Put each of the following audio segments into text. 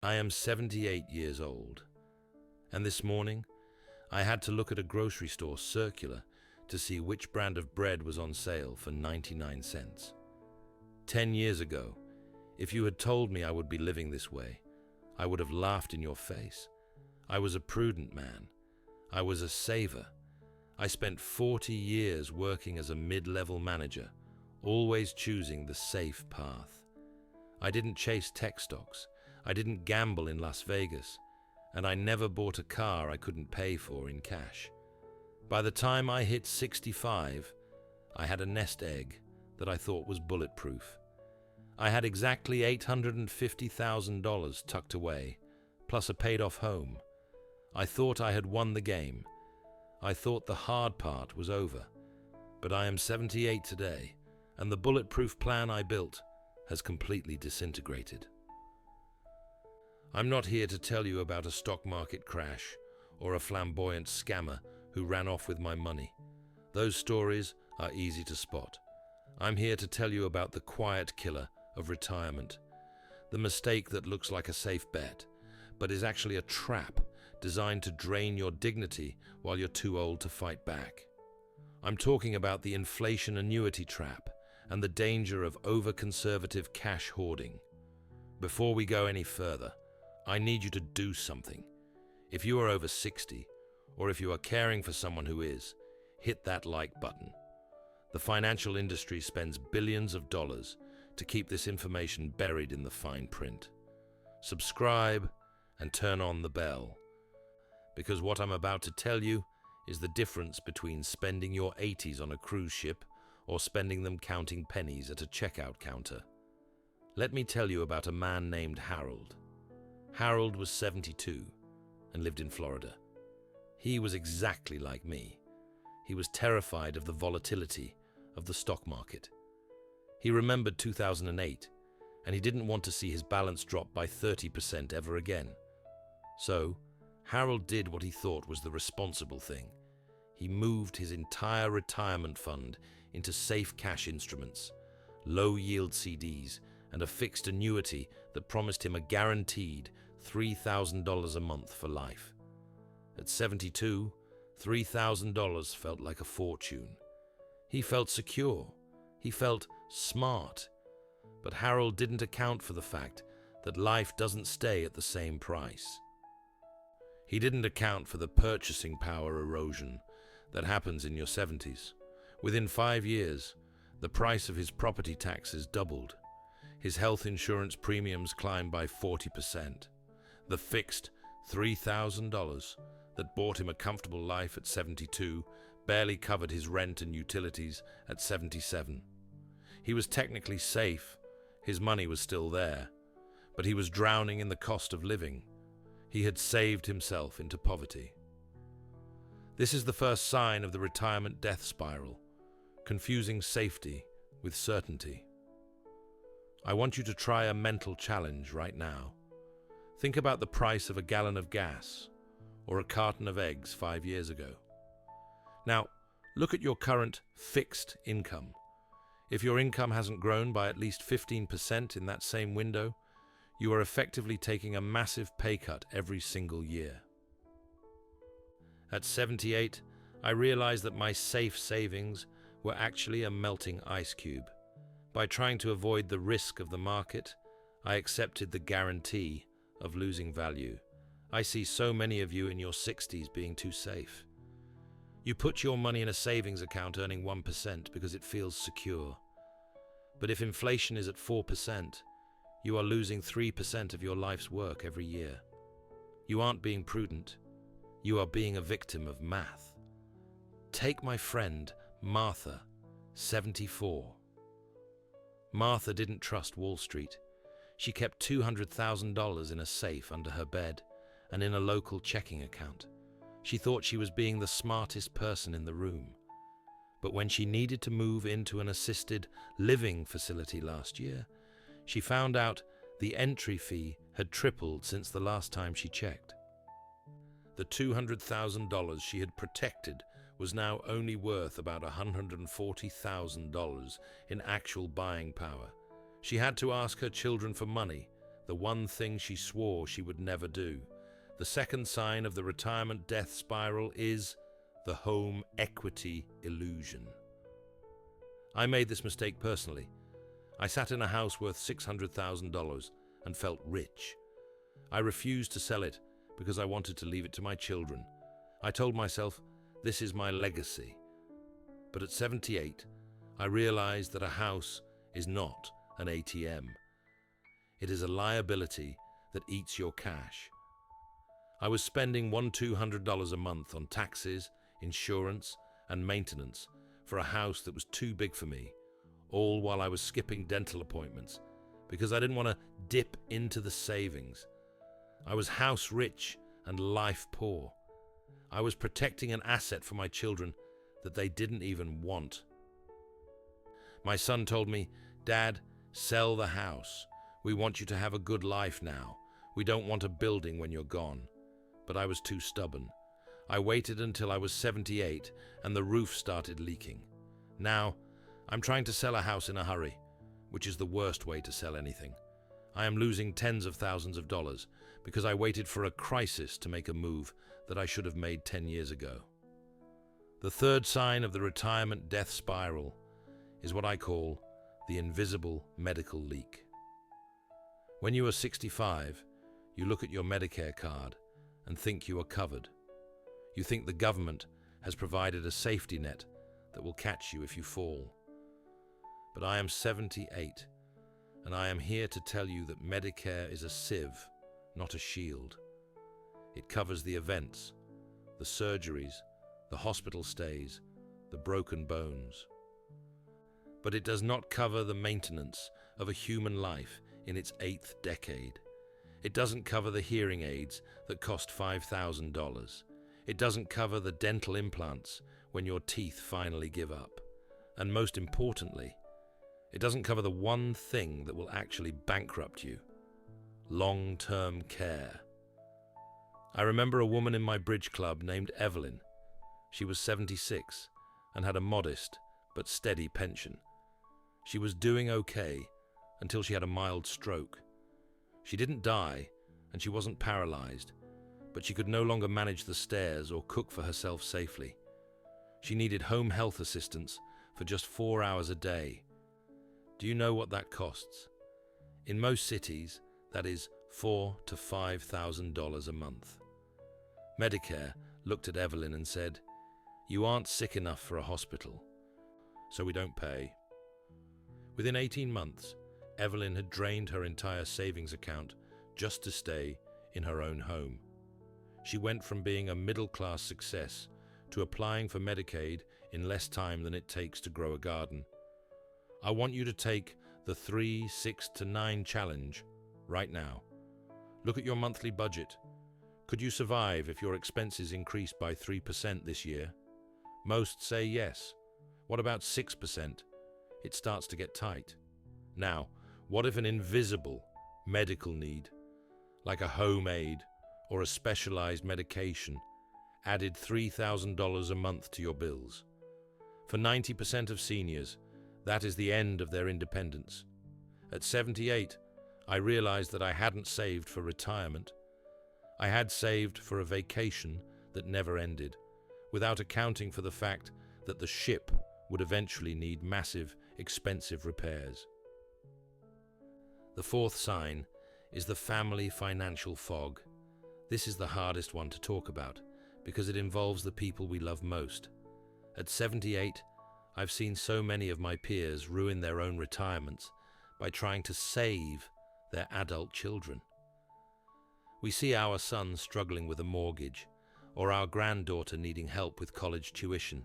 I am 78 years old, and this morning I had to look at a grocery store circular to see which brand of bread was on sale for 99 cents. 10 years ago, if you had told me I would be living this way, I would have laughed in your face. I was a prudent man. I was a saver. I spent 40 years working as a mid-level manager, always choosing the safe path. I didn't chase tech stocks. I didn't gamble in Las Vegas, and I never bought a car I couldn't pay for in cash. By the time I hit 65, I had a nest egg that I thought was bulletproof. I had exactly $850,000 tucked away, plus a paid-off home. I thought I had won the game. I thought the hard part was over. But I am 78 today, and the bulletproof plan I built has completely disintegrated. I'm not here to tell you about a stock market crash or a flamboyant scammer who ran off with my money. Those stories are easy to spot. I'm here to tell you about the quiet killer of retirement, the mistake that looks like a safe bet, but is actually a trap designed to drain your dignity while you're too old to fight back. I'm talking about the inflation annuity trap and the danger of over-conservative cash hoarding. Before we go any further, I need you to do something. If you are over 60, or if you are caring for someone who is, hit that like button. The financial industry spends billions of dollars to keep this information buried in the fine print. Subscribe and turn on the bell, because what I'm about to tell you is the difference between spending your 80s on a cruise ship or spending them counting pennies at a checkout counter. Let me tell you about a man named Harold. Harold was 72 and lived in Florida. He was exactly like me. He was terrified of the volatility of the stock market. He remembered 2008, and he didn't want to see his balance drop by 30% ever again. So, Harold did what he thought was the responsible thing. He moved his entire retirement fund into safe cash instruments, low-yield CDs, and a fixed annuity that promised him a guaranteed $3,000 a month for life. At 72, $3,000 felt like a fortune. He felt secure. He felt smart. But Harold didn't account for the fact that life doesn't stay at the same price. He didn't account for the purchasing power erosion that happens in your 70s. Within 5 years, the price of his property taxes doubled. His health insurance premiums climbed by 40%. The fixed $3,000 that bought him a comfortable life at 72 barely covered his rent and utilities at 77. He was technically safe. His money was still there, but he was drowning in the cost of living. He had saved himself into poverty. This is the first sign of the retirement death spiral, confusing safety with certainty. I want you to try a mental challenge right now. Think about the price of a gallon of gas or a carton of eggs 5 years ago. Now, look at your current fixed income. If your income hasn't grown by at least 15% in that same window, you are effectively taking a massive pay cut every single year. At 78, I realized that my safe savings were actually a melting ice cube. By trying to avoid the risk of the market, I accepted the guarantee of losing value. I see so many of you in your 60s being too safe. You put your money in a savings account earning 1% because it feels secure. But if inflation is at 4%, you are losing 3% of your life's work every year. You aren't being prudent. You are being a victim of math. Take my friend, Martha, 74. Martha didn't trust Wall Street. She kept $200,000 in a safe under her bed and in a local checking account. She thought she was being the smartest person in the room. But when she needed to move into an assisted living facility last year, she found out the entry fee had tripled since the last time she checked. The $200,000 she had protected was now only worth about $140,000 in actual buying power. She had to ask her children for money, the one thing she swore she would never do. The second sign of the retirement death spiral is the home equity illusion. I made this mistake personally. I sat in a house worth $600,000 and felt rich. I refused to sell it because I wanted to leave it to my children. I told myself, this is my legacy. But at 78, I realized that a house is not an ATM. It is a liability that eats your cash. I was spending $200 a month on taxes, insurance, and maintenance for a house that was too big for me, all while I was skipping dental appointments because I didn't want to dip into the savings. I was house rich and life poor. I was protecting an asset for my children that they didn't even want. My son told me, "Dad, sell the house. We want you to have a good life now. We don't want a building when you're gone." But I was too stubborn. I waited until I was 78 and the roof started leaking. Now, I'm trying to sell a house in a hurry, which is the worst way to sell anything. I am losing tens of thousands of dollars because I waited for a crisis to make a move that I should have made 10 years ago. The third sign of the retirement death spiral is what I call the invisible medical leak. When you are 65, you look at your Medicare card and think you are covered. You think the government has provided a safety net that will catch you if you fall. But I am 78, and I am here to tell you that Medicare is a sieve, not a shield. It covers the events, the surgeries, the hospital stays, the broken bones. But it does not cover the maintenance of a human life in its 8th decade. It doesn't cover the hearing aids that cost $5,000. It doesn't cover the dental implants when your teeth finally give up. And most importantly, it doesn't cover the one thing that will actually bankrupt you: long-term care. I remember a woman in my bridge club named Evelyn. She was 76 and had a modest but steady pension. She was doing okay until she had a mild stroke. She didn't die and she wasn't paralyzed, but she could no longer manage the stairs or cook for herself safely. She needed home health assistance for just 4 hours a day. Do you know what that costs? In most cities, that is $4,000 to $5,000 a month. Medicare looked at Evelyn and said, "You aren't sick enough for a hospital, so we don't pay." Within 18 months, Evelyn had drained her entire savings account just to stay in her own home. She went from being a middle-class success to applying for Medicaid in less time than it takes to grow a garden. I want you to take the 3, 6 to 9 challenge right now. Look at your monthly budget. Could you survive if your expenses increased by 3% this year? Most say yes. What about 6%? It starts to get tight. Now, what if an invisible medical need, like a home aid or a specialized medication, added $3,000 a month to your bills? For 90% of seniors, that is the end of their independence. At 78, I realized that I hadn't saved for retirement. I had saved for a vacation that never ended, without accounting for the fact that the ship would eventually need massive, expensive repairs. The fourth sign is the family financial fog. This is the hardest one to talk about because it involves the people we love most. At 78, I've seen so many of my peers ruin their own retirements by trying to save their adult children. We see our son struggling with a mortgage, or our granddaughter needing help with college tuition,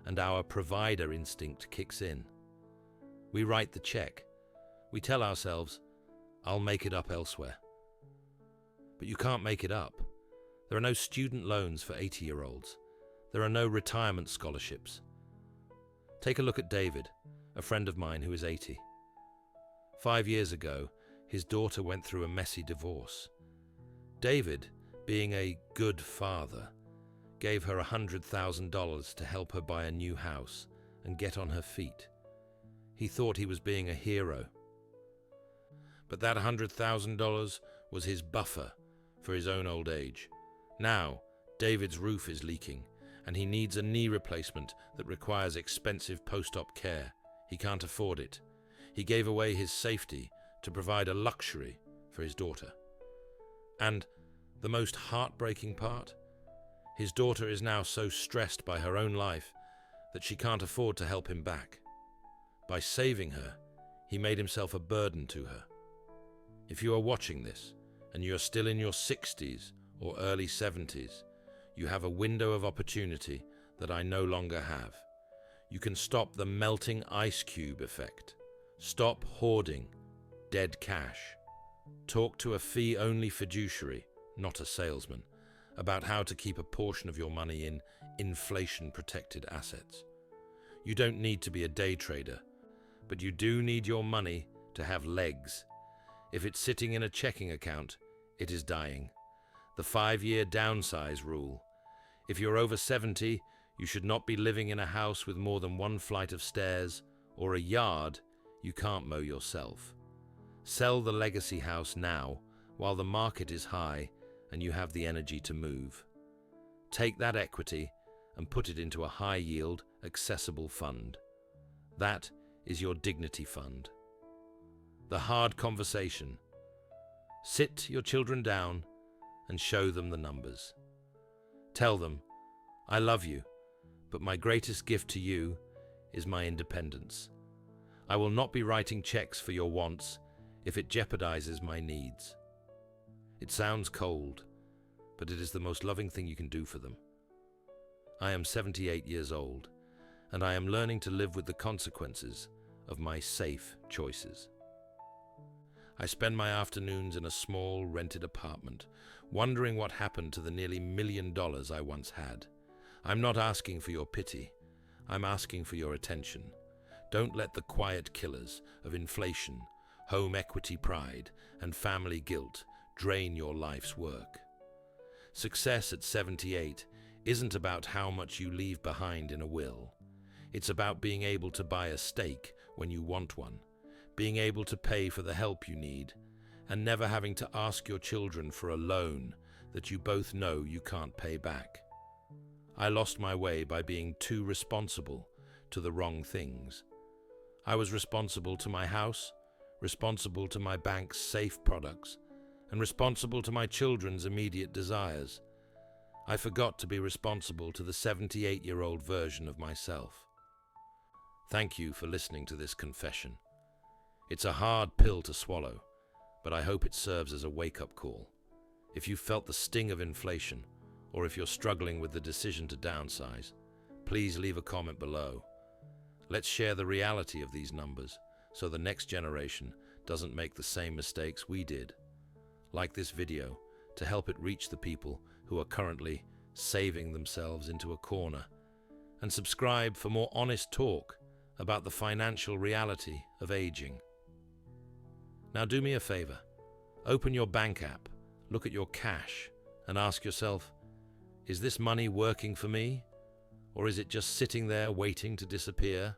and our provider instinct kicks in. We write the check. We tell ourselves, "I'll make it up elsewhere." But you can't make it up. There are no student loans for 80-year-olds. There are no retirement scholarships. Take a look at David, a friend of mine who is 80. 5 years ago, his daughter went through a messy divorce. David, being a good father, gave her $100,000 to help her buy a new house and get on her feet. He thought he was being a hero. But that $100,000 was his buffer for his own old age. Now, David's roof is leaking, and he needs a knee replacement that requires expensive post-op care. He can't afford it. He gave away his safety to provide a luxury for his daughter. And the most heartbreaking part? His daughter is now so stressed by her own life that she can't afford to help him back. By saving her, he made himself a burden to her. If you are watching this, and you are still in your 60s or early 70s, you have a window of opportunity that I no longer have. You can stop the melting ice cube effect. Stop hoarding dead cash. Talk to a fee-only fiduciary, not a salesman, about how to keep a portion of your money in inflation-protected assets. You don't need to be a day trader, but you do need your money to have legs. If it's sitting in a checking account, it is dying. The 5-year downsize rule. If you're over 70, you should not be living in a house with more than one flight of stairs or a yard you can't mow yourself. Sell the legacy house now while the market is high and you have the energy to move. Take that equity and put it into a high-yield, accessible fund. That is your dignity fund. The hard conversation. Sit your children down and show them the numbers. Tell them, I love you, but my greatest gift to you is my independence. I will not be writing checks for your wants if it jeopardizes my needs. It sounds cold, but it is the most loving thing you can do for them. I am 78 years old, and I am learning to live with the consequences of my safe choices. I spend my afternoons in a small rented apartment, wondering what happened to the nearly $1 million I once had. I'm not asking for your pity. I'm asking for your attention. Don't let the quiet killers of inflation, home equity pride, and family guilt drain your life's work. Success at 78 isn't about how much you leave behind in a will. It's about being able to buy a steak when you want one, being able to pay for the help you need, and never having to ask your children for a loan that you both know you can't pay back. I lost my way by being too responsible to the wrong things. I was responsible to my house, responsible to my bank's safe products, and responsible to my children's immediate desires. I forgot to be responsible to the 78-year-old version of myself. Thank you for listening to this confession. It's a hard pill to swallow, but I hope it serves as a wake-up call. If you felt the sting of inflation, or if you're struggling with the decision to downsize, please leave a comment below. Let's share the reality of these numbers so the next generation doesn't make the same mistakes we did. Like this video to help it reach the people who are currently saving themselves into a corner, and subscribe for more honest talk about the financial reality of aging. Now do me a favor. Open your bank app, look at your cash, and ask yourself, is this money working for me? Or is it just sitting there waiting to disappear?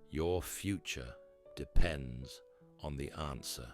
Your future depends on the answer.